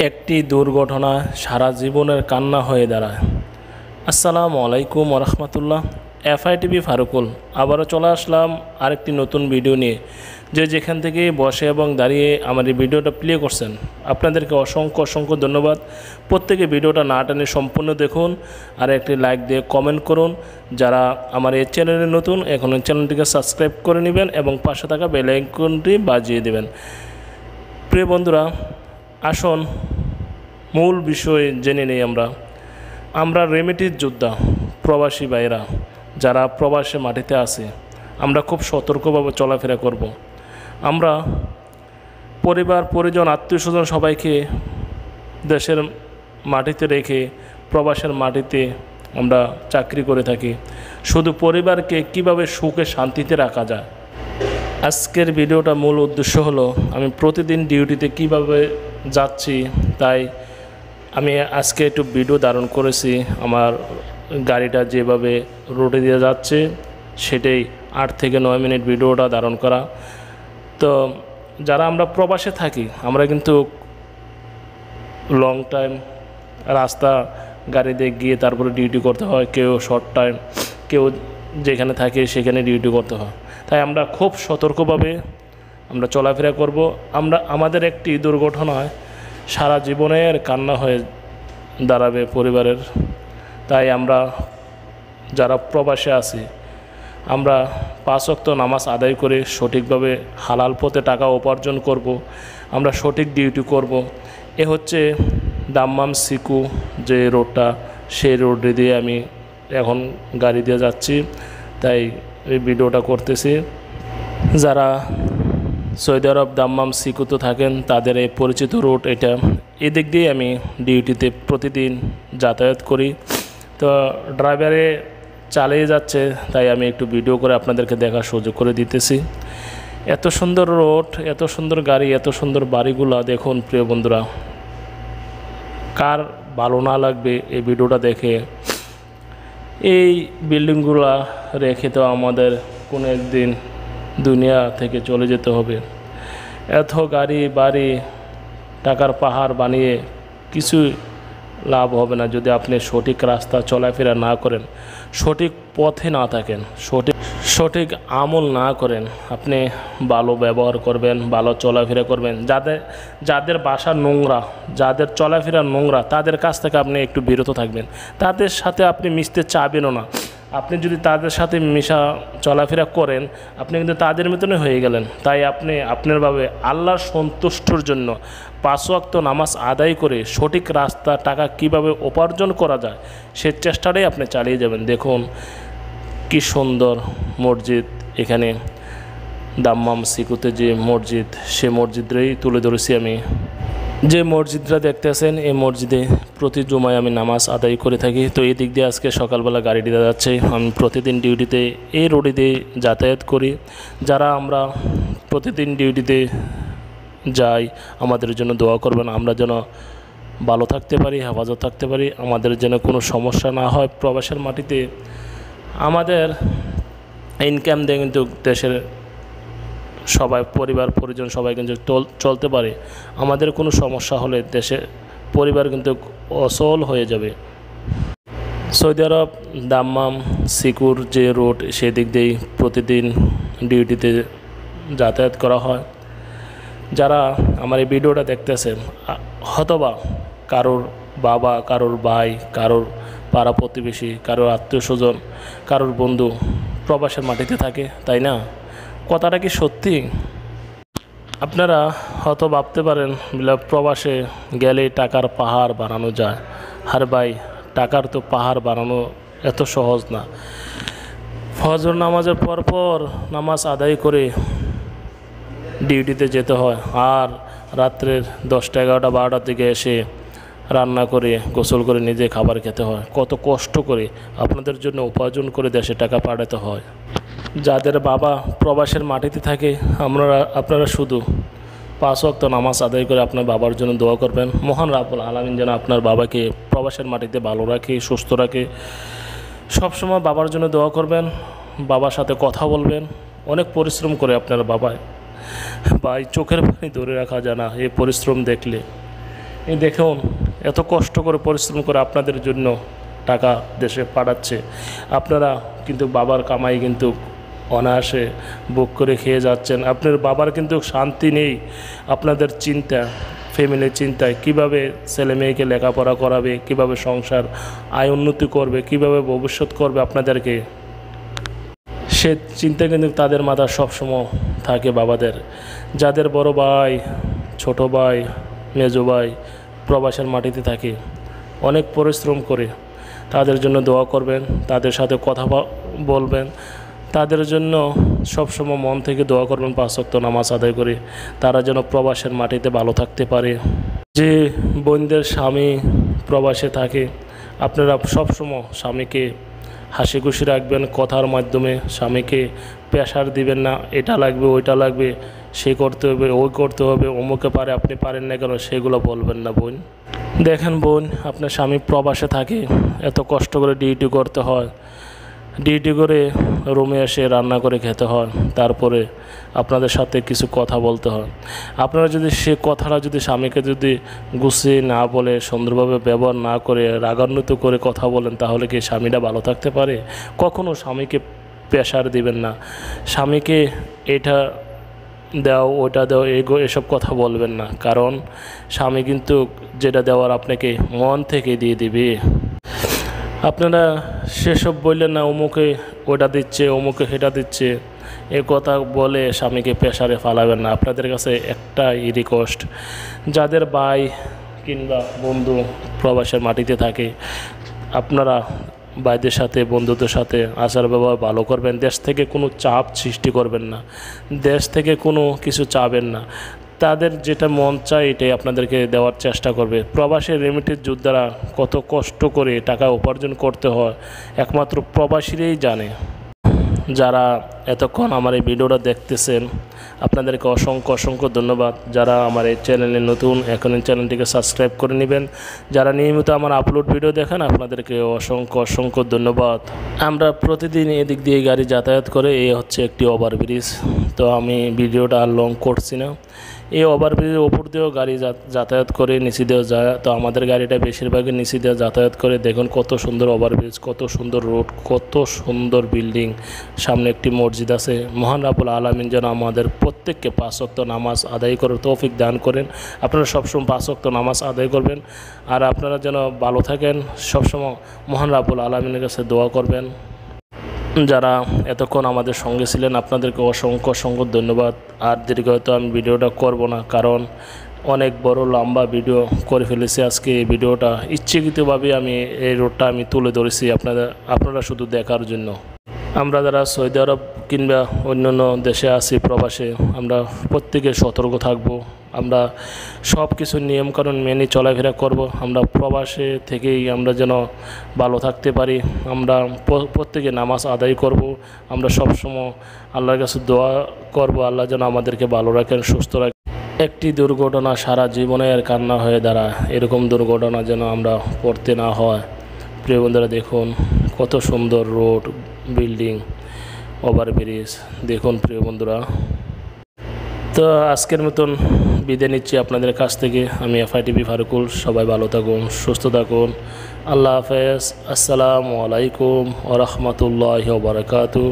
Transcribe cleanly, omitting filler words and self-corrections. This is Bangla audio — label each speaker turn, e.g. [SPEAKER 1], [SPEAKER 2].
[SPEAKER 1] একটি দুর্ঘটনা সারা জীবনের কান্না হয়ে দাঁড়ায়। আসসালামু আলাইকুম রহমতুল্লাহ। এফআইটিভি ফারুকুল আবারও চলে আসলাম আরেকটি নতুন ভিডিও নিয়ে। যেখান থেকে বসে এবং দাঁড়িয়ে আমার এই ভিডিওটা প্লে করছেন, আপনাদেরকে অসংখ্য ধন্যবাদ। প্রত্যেকে ভিডিওটা না টেনে সম্পূর্ণ দেখুন আর একটি লাইক দিয়ে কমেন্ট করুন। যারা আমার এই চ্যানেলে নতুন, এখন চ্যানেলটিকে সাবস্ক্রাইব করে নেবেন এবং পাশে থাকা বেল আইকনটি বাজিয়ে দেবেন। প্রিয় বন্ধুরা, আসুন মূল বিষয়ে জেনে নেই। আমরা রেমিটির যোদ্ধা প্রবাসী ভাইরা যারা প্রবাসে মাটিতে আছে, আমরা খুব সতর্কভাবে চলাফেরা করব। আমরা পরিবার পরিজন আত্মীয় স্বজন সবাইকে দেশের মাটিতে রেখে প্রবাসের মাটিতে আমরা চাকরি করে থাকি। শুধু পরিবারকে কিভাবে সুখে শান্তিতে রাখা যায়, আজকের ভিডিওটা মূল উদ্দেশ্য হলো আমি প্রতিদিন ডিউটিতে কিভাবে যাচ্ছি, তাই আমি আজকে একটু ভিডিও ধারণ করেছি। আমার গাড়িটা যেভাবে রোডে দিয়ে যাচ্ছে সেটাই 8 থেকে 9 মিনিট ভিডিওটা ধারণ করা। তো যারা আমরা প্রবাসে থাকি, আমরা কিন্তু লং টাইম রাস্তা গাড়িতে গিয়ে তারপরে ডিউটি করতে হয়। কেউ শর্ট টাইম, কেউ যেখানে থাকে সেখানে ডিউটি করতে হয়। তাই আমরা খুব সতর্কভাবে আমরা চলাফেরা করব। আমাদের একটি দুর্ঘটনায় সারা জীবনের কান্না হয়ে দাঁড়াবে পরিবারের। তাই আমরা যারা প্রবাসে আছি, আমরা 5 ওয়াক্ত নামাজ আদায় করে সঠিকভাবে হালাল পথে টাকা উপার্জন করব, আমরা সঠিক ডিউটি করব। এ হচ্ছে দাম্মাম সিকু যে রোডটা, সেই রোড দিয়ে আমি এখন গাড়ি দিয়ে যাচ্ছি, তাই এই ভিডিওটা করতেছি। যারা সৌদি আরব দাম্মাম সিকুতে থাকেন তাদের এই পরিচিত রুট এটা। এদিক দিয়ে আমি ডিউটিতে প্রতিদিন যাতায়াত করি। তো ড্রাইভারে চালিয়ে যাচ্ছে, তাই আমি একটু ভিডিও করে আপনাদেরকে দেখার সুযোগ করে দিতেছি। এত সুন্দর রোড, এত সুন্দর গাড়ি, এত সুন্দর বাড়িগুলো দেখুন। প্রিয় বন্ধুরা, কার ভালো না লাগবে এই ভিডিওটা দেখে? এই বিল্ডিংগুলো রেখে তো আমাদের কোনো একদিন দুনিয়া থেকে চলে যেতে হবে। এত গাড়ি বাড়ি টাকার পাহাড় বানিয়ে কিছু লাভ হবে না যদি আপনি সঠিক রাস্তা চলাফেরা না করেন, সঠিক পথে না থাকেন, সঠিক আমল না করেন। আপনি ভালো ব্যবহার করবেন, ভালো চলাফেরা করবেন। যাদের বাসা নোংরা, যাদের চলাফেরা নোংরা, তাদের কাছ থেকে আপনি একটু বিরত থাকবেন। তাদের সাথে আপনি মিশতে চাবেনও না। আপনি যদি তাদের সাথে মিশা চলাফেরা করেন, আপনি কিন্তু তাদের মতনই হয়ে গেলেন। তাই আপনি আপনারভাবে আল্লাহর সন্তুষ্টর জন্য 5 ওয়াক্ত নামাজ আদায় করে সঠিক রাস্তা টাকা কিভাবে উপার্জন করা যায় সে চেষ্টাটাই আপনি চালিয়ে যাবেন। দেখুন কি সুন্দর মসজিদ। এখানে দাম্মাম সিকুতে যে মসজিদ, সে মসজিদটাই তুলে ধরেছি আমি। যে মসজিদটা দেখতেছেন, এই মসজিদে প্রতি জুমায় আমি নামাজ আদায় করে থাকি। তো এই দিক দিয়ে আজকে সকালবেলা গাড়ি দিয়ে যাচ্ছে। আমি প্রতিদিন ডিউটিতে এই রোডে দিয়ে যাতায়াত করি। যারা আমরা প্রতিদিন ডিউটিতে যাই, আমাদের জন্য দোয়া করবেন, আমরা যেন ভালো থাকতে পারি, হেফাজত থাকতে পারি, আমাদের যেন কোনো সমস্যা না হয়। প্রবাসের মাটিতে আমাদের ইনকাম দিয়ে কিন্তু দেশের সবাই, পরিবার পরিজন সবাই কিন্তু চলতে পারে। আমাদের কোনো সমস্যা হলে দেশে পরিবার কিন্তু অচল হয়ে যাবে। সৌদি আরব দাম্মাম সিকুর যে রোড, সেদিক দিয়েই প্রতিদিন ডিউটিতে যাতায়াত করা হয়। যারা আমার এই ভিডিওটা দেখতেছেন, হয়তোবা কারোর বাবা, কারোর ভাই, কারোর পাড়া প্রতিবেশী, কারোর আত্মীয় স্বজন, কারোর বন্ধু প্রবাসের মাটিতে থাকে, তাই না? কথাটা কি সত্যি? আপনারা হয়তো ভাবতে পারেন প্রবাসে গেলে টাকার পাহাড় বানানো যায়। আর ভাই, টাকার তো পাহাড় বানানো এত সহজ না। ফজর নামাজের পর নামাজ আদায় করে ডিউটিতে যেতে হয়, আর রাত্রের 10টা 11টা 12টার দিকে এসে রান্না করে গোসল করে নিজে খাবার খেতে হয়। কত কষ্ট করে আপনাদের জন্য উপার্জন করে দেশে টাকা পাঠাতে হয়। যাদের বাবা প্রবাসের মাটিতে থাকে, আপনারা শুধু 5 ওয়াক্ত নামাজ আদায় করে আপনার বাবার জন্য দোয়া করবেন। মহান রাব্বুল আলামিন যেন আপনার বাবাকে প্রবাসের মাটিতে ভালো রাখে, সুস্থ রাখে। সবসময় বাবার জন্য দোয়া করবেন, বাবার সাথে কথা বলবেন। অনেক পরিশ্রম করে আপনার বাবাই, ভাই চোখের পানি ধরে রাখা যায় না এই পরিশ্রম দেখলে। এই দেখুন এত কষ্ট করে পরিশ্রম করে আপনাদের জন্য টাকা দেশে পাঠাচ্ছে, আপনারা কিন্তু বাবার কামাই কিন্তু অনায়াসে বুক করে খেয়ে যাচ্ছেন। আপনার বাবার কিন্তু শান্তি নেই, আপনাদের চিন্তা, ফ্যামিলির চিন্তায় কীভাবে ছেলে মেয়েকে লেখাপড়া করাবে, কিভাবে সংসার আয় উন্নতি করবে, কিভাবে ভবিষ্যৎ করবে আপনাদেরকে, সে চিন্তা কিন্তু তাদের মাথা সবসময় থাকে বাবাদের। যাদের বড় ভাই, ছোট ভাই, মেজো ভাই প্রবাসের মাটিতে থাকে, অনেক পরিশ্রম করে, তাদের জন্য দোয়া করবেন, তাদের সাথে কথা বলবেন, তাদের জন্য সবসময় মন থেকে দোয়া করবেন 5 ওয়াক্ত নামাজ আদায় করে, তারা যেন প্রবাসের মাটিতে ভালো থাকতে পারে। যে বোনদের স্বামী প্রবাসে থাকে, আপনারা সবসময় স্বামীকে হাসি খুশি রাখবেন, কথার মাধ্যমে স্বামীকে প্রেশার দিবেন না, এটা লাগবে ওইটা লাগবে, সে করতে হবে ওই করতে হবে, অমুকে পারে আপনি পারেন না কেন, সেগুলো বলবেন না বোন। দেখেন বোন, আপনার স্বামী প্রবাসে থাকে, এত কষ্ট করে ডিউটি করতে হয়, ডিউটি করে রুমে এসে রান্না করে খেতে হয়, তারপরে আপনাদের সাথে কিছু কথা বলতে হয়। আপনারা যদি সে কথাটা যদি স্বামীকে যদি গুছিয়ে না বলে, সুন্দরভাবে ব্যবহার না করে, রাগান্বিত করে কথা বলেন, তাহলে কি স্বামীটা ভালো থাকতে পারে? কখনো স্বামীকে প্রেশার দিবেন না, স্বামীকে এটা দাও ওটা দাও এসব কথা বলবেন না, কারণ স্বামী কিন্তু যেটা দেওয়ার আপনাকে মন থেকে দিয়ে দিবে। আপনারা সেসব বললেন না, অমুকে ওটা দিচ্ছে, অমুকে সেটা দিচ্ছে, এ কথা বলে স্বামীকে প্রেশারে ফালাবেন না। আপনাদের কাছে একটাই রিকোয়েস্ট, যাদের ভাই কিংবা বন্ধু প্রবাসের মাটিতে থাকে, আপনারা ভাইদের সাথে বন্ধুদের সাথে আচার ব্যবহার ভালো করবেন, দেশ থেকে কোনো চাপ সৃষ্টি করবেন না, দেশ থেকে কোনো কিছু চাবেন না, তাদের যেটা মন চায় এটাই আপনাদেরকে দেওয়ার চেষ্টা করবে। প্রবাসী রেমিটেন্স যোদ্ধারা কত কষ্ট করে টাকা উপার্জন করতে হয় একমাত্র প্রবাসীরাই জানে। যারা এতক্ষণ আমার এই ভিডিওটা দেখতেছেন, আপনাদেরকে অসংখ্য অসংখ্য ধন্যবাদ। যারা আমার এই চ্যানেলে নতুন, এখন এই চ্যানেলটিকে সাবস্ক্রাইব করে নেবেন। যারা নিয়মিত আমার আপলোড ভিডিও দেখেন, আপনাদেরকে অসংখ্য অসংখ্য ধন্যবাদ। আমরা প্রতিদিন এদিক দিয়ে গাড়ি যাতায়াত করে, এই হচ্ছে একটি ওভারব্রিজ। তো আমি ভিডিওটা আর লং করছি না, এই ওভারব্রিজের ওপর দিয়েও গাড়ি যাতায়াত করে, নিচে দিয়েও যায়। তো আমাদের গাড়িটা বেশিরভাগই নিচে দিয়ে যাতায়াত করে। দেখুন কত সুন্দর ওভারব্রিজ, কত সুন্দর রোড, কত সুন্দর বিল্ডিং, সামনে একটি মসজিদ আছে। মহান রাব্বুল আলামিন যেন আমাদের প্রত্যেককে 5 ওয়াক্ত নামাজ আদায় করার তৌফিক দান করেন। আপনারা সবসময় 5 ওয়াক্ত নামাজ আদায় করবেন, আর আপনারা যেন ভালো থাকেন, সবসময় মহান রাব্বুল আলামিনের কাছে দোয়া করবেন। যারা এতক্ষণ আমাদের সঙ্গে ছিলেন, আপনাদেরকে অসংখ্য অসংখ্য ধন্যবাদ। আর দীর্ঘায়িত আমি ভিডিওটা করব না, কারণ অনেক বড় লম্বা ভিডিও করে ফেলেছি আজকে। এই ভিডিওটা ইচ্ছাকৃতভাবে আমি এই রোডটা আমি তুলে ধরেছি আপনারা শুধু দেখার জন্য। আমরা যারা সৌদি আরব কিংবা অন্যান্য দেশে আছি প্রবাসে, আমরা প্রত্যেকে সতর্ক থাকব, আমরা সব কিছু নিয়মকানুন মেনে চলাফেরা করব। আমরা প্রবাসে থেকেই আমরা যেন ভালো থাকতে পারি, আমরা প্রত্যেকে নামাজ আদায় করব। আমরা সবসময় আল্লাহর কাছে দোয়া করব, আল্লাহ যেন আমাদেরকে ভালো রাখেন, সুস্থ রাখেন। একটি দুর্ঘটনা সারা জীবনের কান্না হয়ে দাঁড়ায়, এরকম দুর্ঘটনা যেন আমরা পড়তে না হয়। প্রিয় বন্ধুরা, দেখুন কত সুন্দর রোড, বিল্ডিং, ওভারব্রিজ, দেখুন প্রিয় বন্ধুরা। তো আজকের মতন বিদায় নিচ্ছি আপনাদের কাছ থেকে। আমি FITV ফারুকুল। সবাই ভালো থাকুন, সুস্থ থাকুন। আল্লাহ হাফেজ। আসসালামু আলাইকুম ওয়া রাহমাতুল্লাহি ওয়া বারাকাতুহু।